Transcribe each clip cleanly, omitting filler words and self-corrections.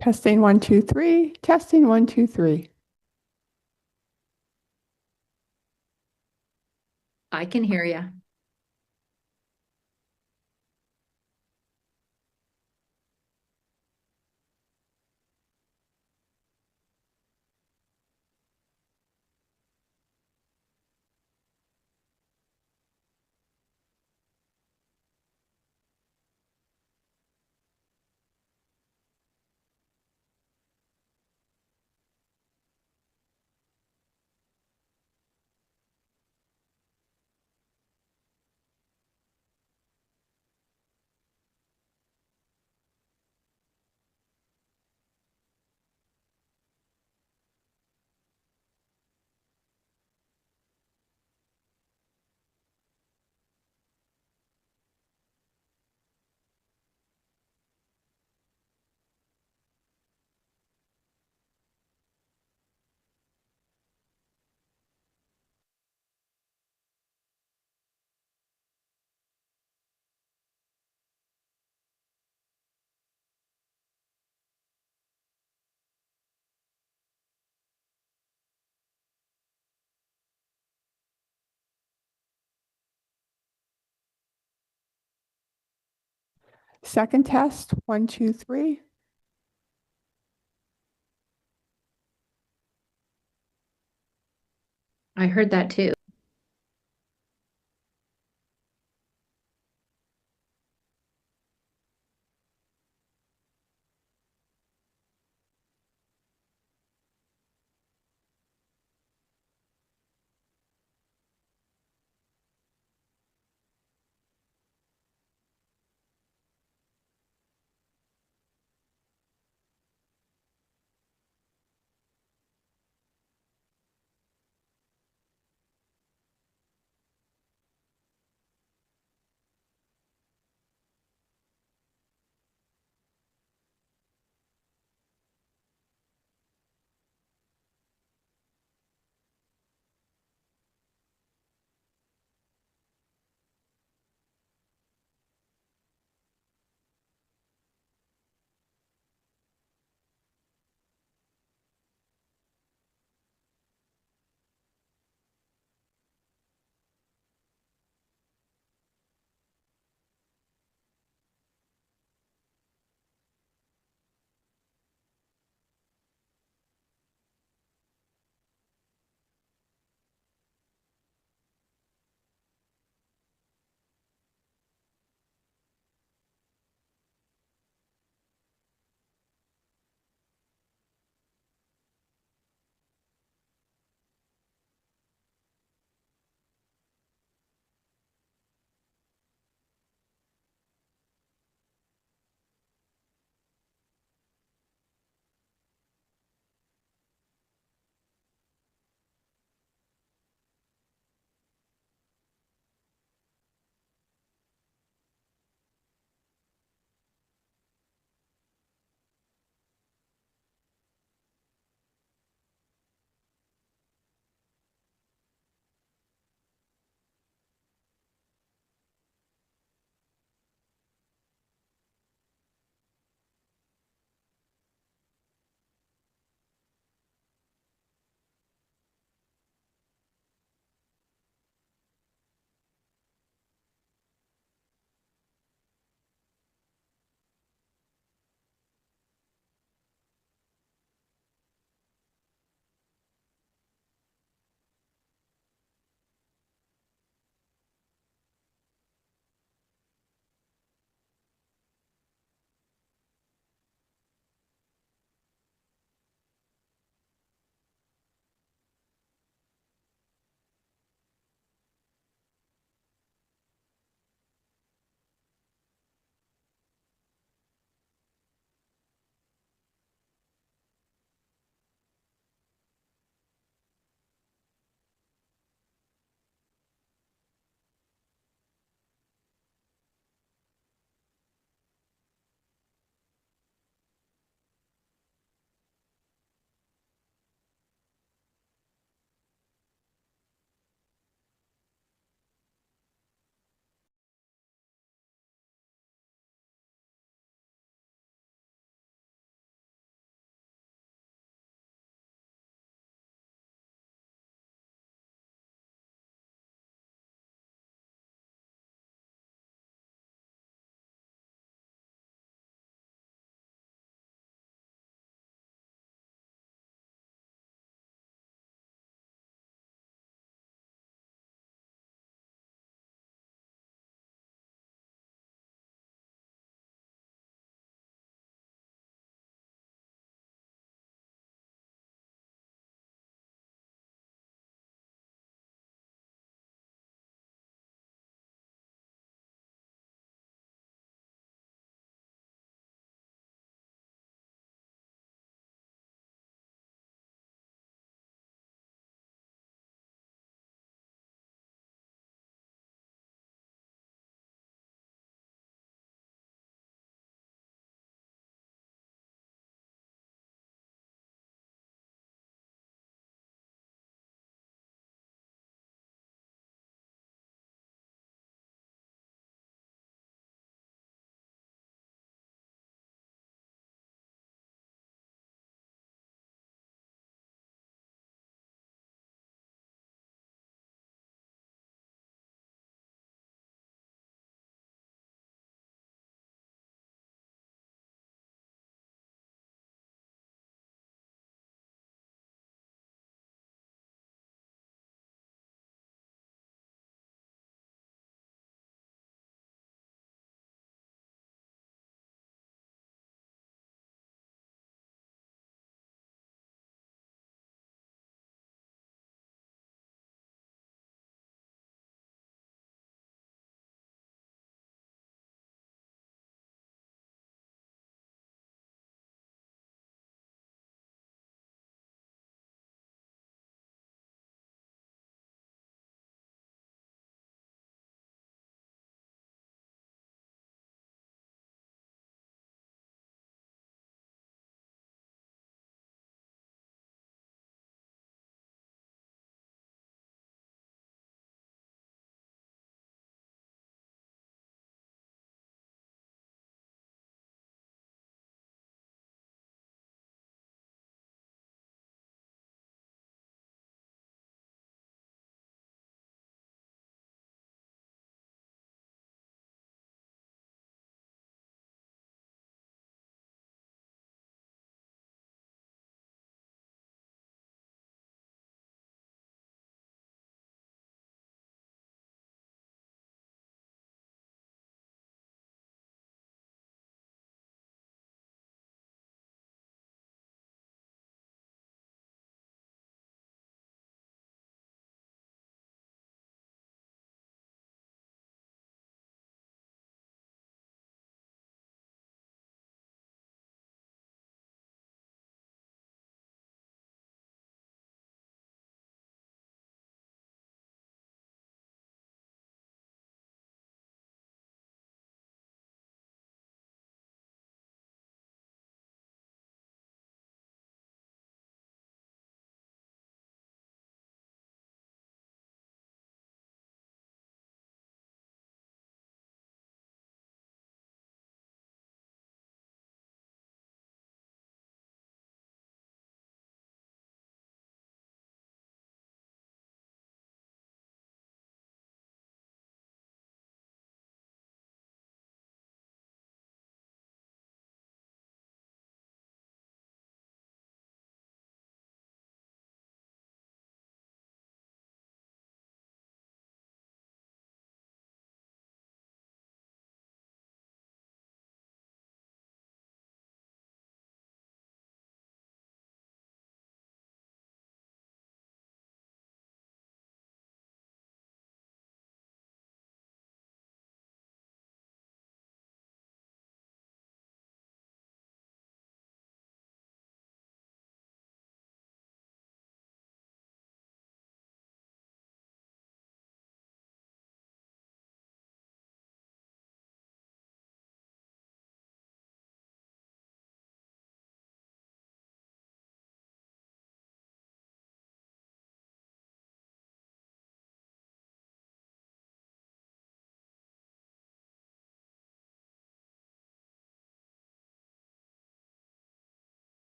Testing 1, 2, 3. Testing 1, 2, 3. I can hear you. Second test 1, 2, 3. I heard that too.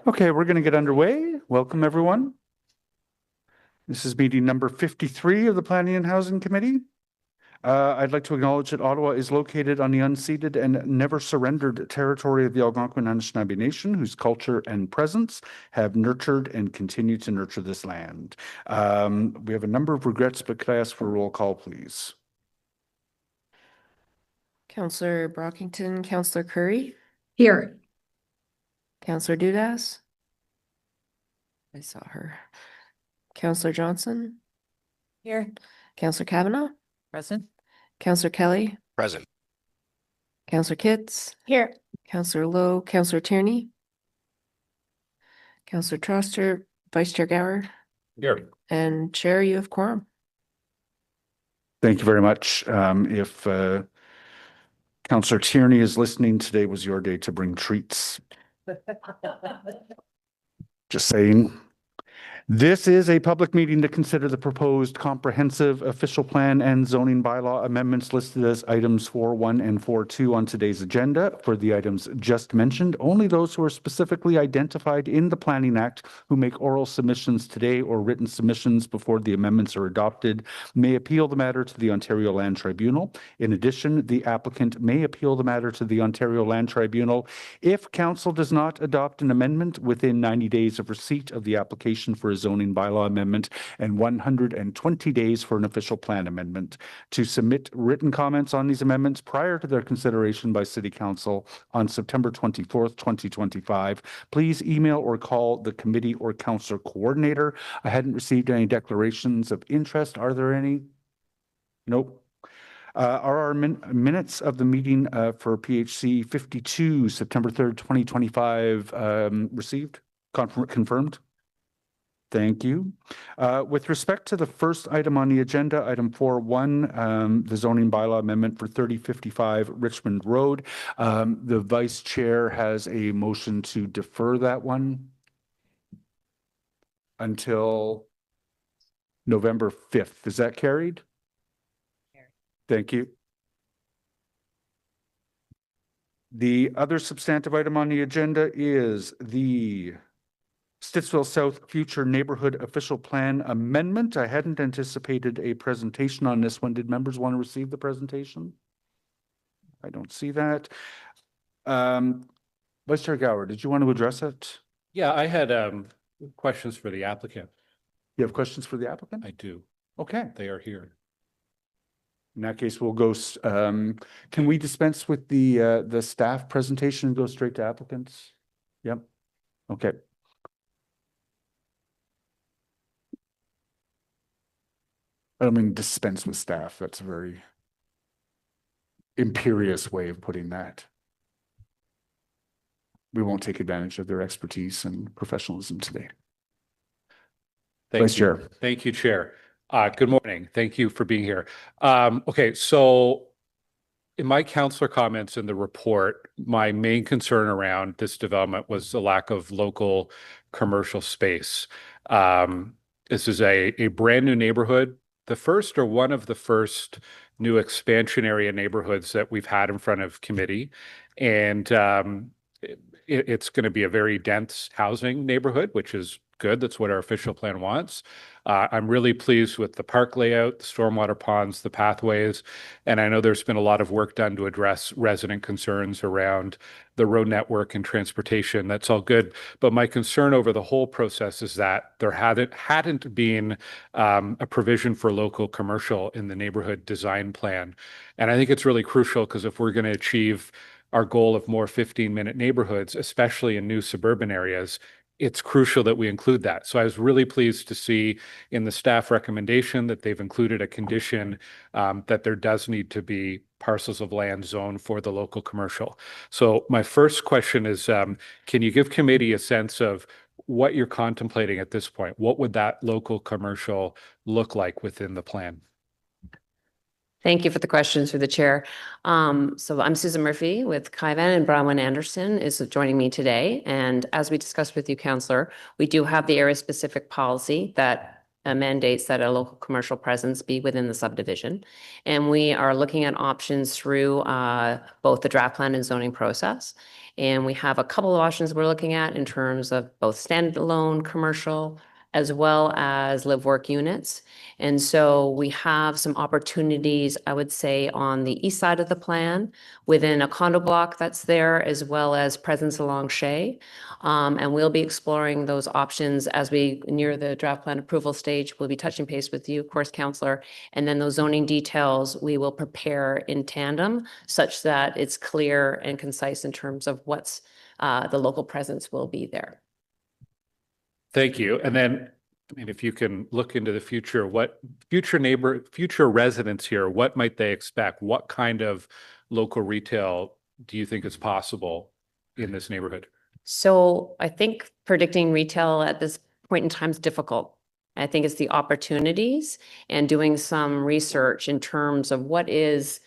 Okay, we're going to get underway. Welcome, everyone. This is meeting number 53 of the Planning and Housing Committee. I'd like to acknowledge that Ottawa is located on the unceded and never surrendered territory of the Algonquin Anishinaabe Nation, whose culture and presence have nurtured and continue to nurture this land. We have a number of regrets, but could I ask for a roll call, please? Counselor Brockington, Counselor Curry, Here. Counselor Dudas. I saw her. Counselor Johnson. Here. Counselor Kavanaugh. Present. Counselor Kelly. Present. Counselor Kitts. Here. Counselor Lowe, Counselor Tierney. Counselor Troster, Vice Chair Gower, Here. and Chair, you have quorum. Thank you very much. If Councillor Tierney is listening, today was your day to bring treats. Just saying. This is a public meeting to consider the proposed comprehensive official plan and zoning bylaw amendments listed as items 4.1 and 4.2 on today's agenda. For the items just mentioned, only those who are specifically identified in the Planning Act who make oral submissions today or written submissions before the amendments are adopted may appeal the matter to the Ontario Land Tribunal. In addition, the applicant may appeal the matter to the Ontario Land Tribunal if Council does not adopt an amendment within 90 days of receipt of the application for a zoning bylaw amendment and 120 days for an official plan amendment. To submit written comments on these amendments prior to their consideration by City Council on September 24th, 2025, please email or call the committee or councillor coordinator. I hadn't received any declarations of interest. Are there any? Nope. Are our minutes of the meeting for PHC 52, September 3rd, 2025 received? Confirmed? Thank you. With respect to the first item on the agenda, item 4.1, the zoning bylaw amendment for 3055 Richmond Road, the vice chair has a motion to defer that one until November 5th. Is that carried? Thank you. The other substantive item on the agenda is the Stittsville South Future Neighborhood Official Plan Amendment. I hadn't anticipated a presentation on this one. Did members want to receive the presentation? I don't see that. Vice Chair Gower, did you want to address it? Yeah, I had questions for the applicant. You have questions for the applicant? I do. Okay. They are here. In that case, we'll go, can we dispense with the staff presentation and go straight to applicants? Yep. Okay. I don't mean dispense with staff. That's a very imperious way of putting that. We won't take advantage of their expertise and professionalism today. Vice Chair. Thank you, Chair. Good morning. Thank you for being here. Okay, so in my councillor comments in the report, my main concern around this development was the lack of local commercial space. This is a brand new neighborhood, the first or one of the first new expansion area neighborhoods that we've had in front of committee. And it's going to be a very dense housing neighborhood, which is good. That's what our official plan wants. I'm really pleased with the park layout, the stormwater ponds, the pathways, and I know there's been a lot of work done to address resident concerns around the road network and transportation. That's all good. But my concern over the whole process is that there hadn't been a provision for local commercial in the neighborhood design plan. And I think it's really crucial because if we're going to achieve our goal of more 15-minute neighborhoods, especially in new suburban areas, it's crucial that we include that. So I was really pleased to see in the staff recommendation that they've included a condition that there does need to be parcels of land zoned for the local commercial. So my first question is, can you give committee a sense of what you're contemplating at this point? What would that local commercial look like within the plan? Thank you for the questions through the chair. So I'm Susan Murphy with Kaivan, and Bronwyn Anderson is joining me today. And as we discussed with you, Councillor, we do have the area-specific policy that mandates that a local commercial presence be within the subdivision. And we are looking at options through both the draft plan and zoning process. And we have a couple of options we're looking at in terms of both standalone commercial as well as live work units. And so we have some opportunities, I would say, on the east side of the plan within a condo block that's there, as well as presence along Shea. And we'll be exploring those options as we near the draft plan approval stage. We'll be touching base with you, of course, Councillor. And then those zoning details we will prepare in tandem such that it's clear and concise in terms of what's the local presence will be there. Thank you. And then, I mean, if you can look into the future, what future residents here, what might they expect? What kind of local retail do you think is possible in this neighborhood? So I think predicting retail at this point in time is difficult. I think it's the opportunities and doing some research in terms of what is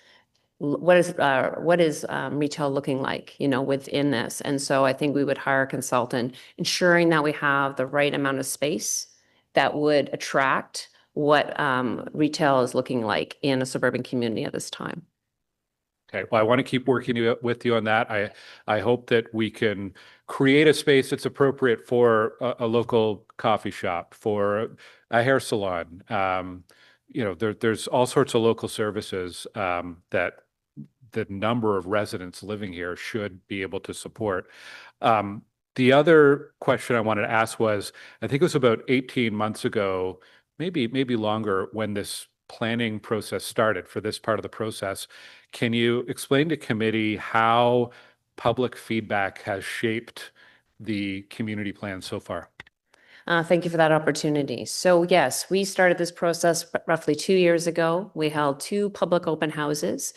retail looking like, within this. And so I think we would hire a consultant, ensuring that we have the right amount of space that would attract what retail is looking like in a suburban community at this time. Okay, well, I want to keep working with you on that. I hope that we can create a space that's appropriate for a local coffee shop, for a hair salon. There's all sorts of local services that the number of residents living here should be able to support. The other question I wanted to ask was, I think it was about 18 months ago, maybe longer, when this planning process started for this part of the process. Can you explain to committee how public feedback has shaped the community plan so far? Thank you for that opportunity. So yes, we started this process roughly 2 years ago. We held 2 public open houses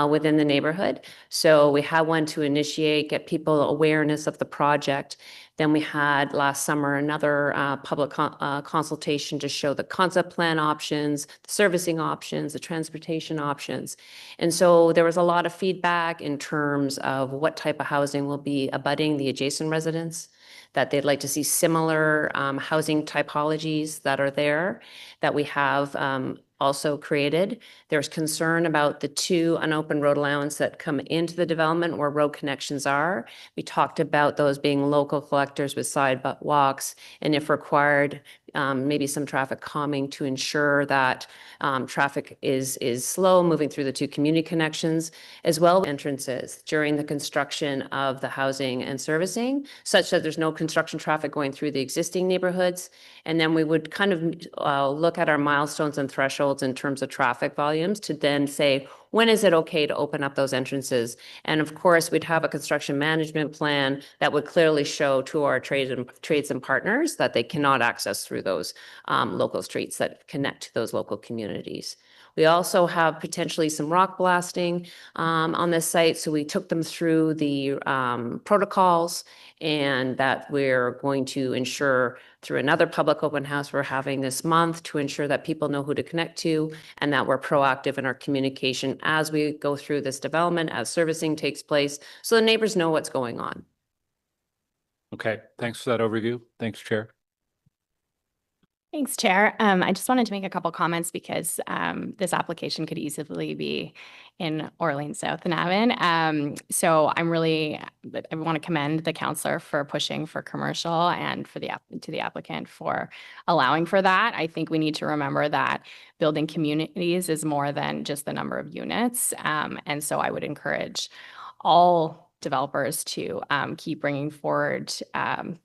within the neighborhood. So we had one to initiate, get people awareness of the project. Then we had last summer another public consultation to show the concept plan options, the servicing options, the transportation options. And so there was a lot of feedback in terms of what type of housing will be abutting the adjacent residents, that they'd like to see similar housing typologies that are there, that we have also created. There's concern about the 2 unopened road allowance that come into the development where road connections are. We talked about those being local collectors with sidewalks, and if required, maybe some traffic calming to ensure that traffic is slow moving through the 2 community connections, as well as entrances during the construction of the housing and servicing, such that there's no construction traffic going through the existing neighborhoods. And then we would kind of look at our milestones and thresholds in terms of traffic volumes to then say, when is it okay to open up those entrances? And of course, we'd have a construction management plan that would clearly show to our trades and partners that they cannot access through those local streets that connect to those local communities. We also have potentially some rock blasting on this site. So we took them through the protocols, and that we're going to ensure through another public open house we're having this month to ensure that people know who to connect to, and that we're proactive in our communication as we go through this development, as servicing takes place, so the neighbors know what's going on. Okay, thanks for that overview. Thanks, Chair. Thanks, Chair. I just wanted to make a couple comments because this application could easily be in Orleans South and Avon. So I want to commend the councillor for pushing for commercial and for to the applicant for allowing for that. I think we need to remember that building communities is more than just the number of units. And so I would encourage all developers to keep bringing forward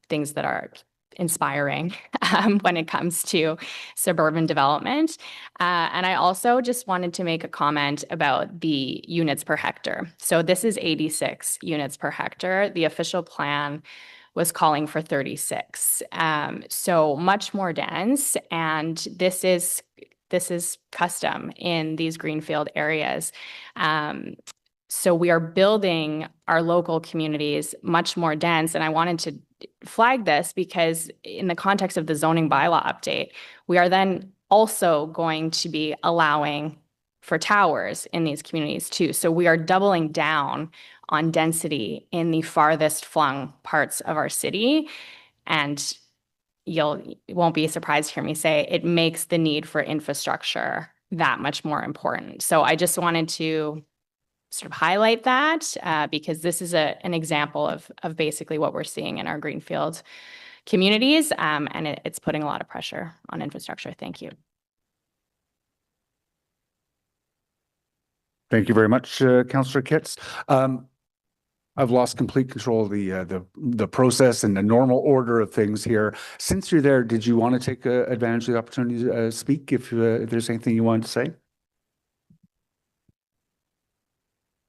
things that are inspiring when it comes to suburban development. And I also just wanted to make a comment about the units per hectare. So this is 86 units per hectare. The official plan was calling for 36. So much more dense. And this is custom in these greenfield areas. So we are building our local communities much more dense. And I wanted to flag this because in the context of the zoning bylaw update, we are then also going to be allowing for towers in these communities too. So we are doubling down on density in the farthest flung parts of our city. And you won't be surprised to hear me say it makes the need for infrastructure that much more important. So I just wanted to sort of highlight that because this is an example of basically what we're seeing in our greenfield communities, and it's putting a lot of pressure on infrastructure. Thank you. Thank you very much, Councillor Kitts. I've lost complete control of the process and the normal order of things here. Since you're there, did you want to take advantage of the opportunity to speak if there's anything you wanted to say?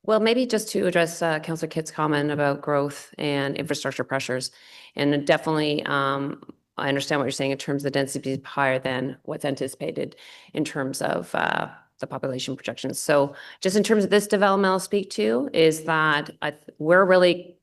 Well, maybe just to address Councillor Kitt's comment about growth and infrastructure pressures. And definitely, I understand what you're saying in terms of the density being higher than what's anticipated in terms of the population projections. So just in terms of this development I'll speak to is that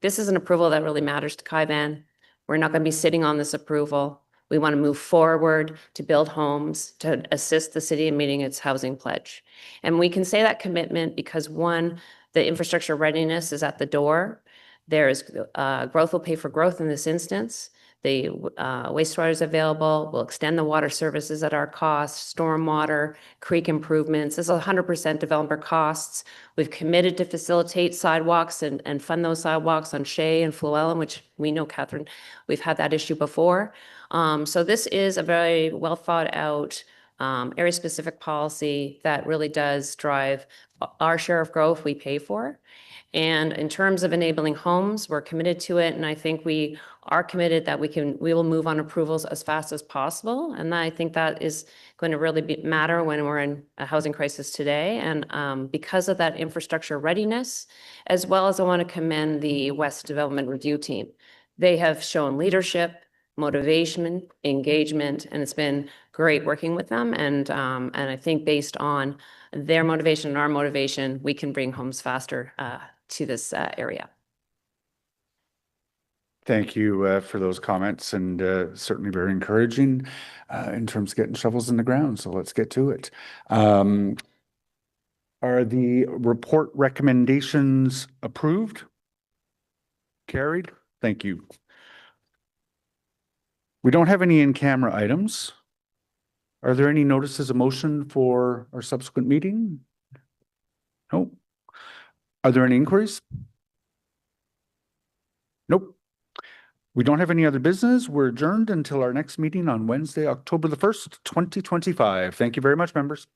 this is an approval that really matters to Kaivan. We're not going to be sitting on this approval. We want to move forward to build homes, to assist the city in meeting its housing pledge. And we can say that commitment because one, the infrastructure readiness is at the door. There is growth will pay for growth in this instance. The wastewater is available. We'll extend the water services at our cost, stormwater, creek improvements. This is 100% developer costs. We've committed to facilitate sidewalks and fund those sidewalks on Shea and Fluellen, which we know, Catherine, we've had that issue before. So this is a very well thought out area-specific policy that really does drive our share of growth we pay for. And in terms of enabling homes, we're committed to it. And I think we are committed that we will move on approvals as fast as possible. And I think that is going to really matter when we're in a housing crisis today. And because of that infrastructure readiness, as well as I want to commend the West Development Review Team. They have shown leadership, motivation, engagement, and it's been great working with them. And I think based on their motivation and our motivation, we can bring homes faster to this area. Thank you for those comments, and certainly very encouraging in terms of getting shovels in the ground. So let's get to it. Are the report recommendations approved? Carried? Thank you. We don't have any in-camera items. Are there any notices of motion for our subsequent meeting? No. Are there any inquiries? Nope. We don't have any other business. We're adjourned until our next meeting on Wednesday, October the 1st, 2025. Thank you very much, members.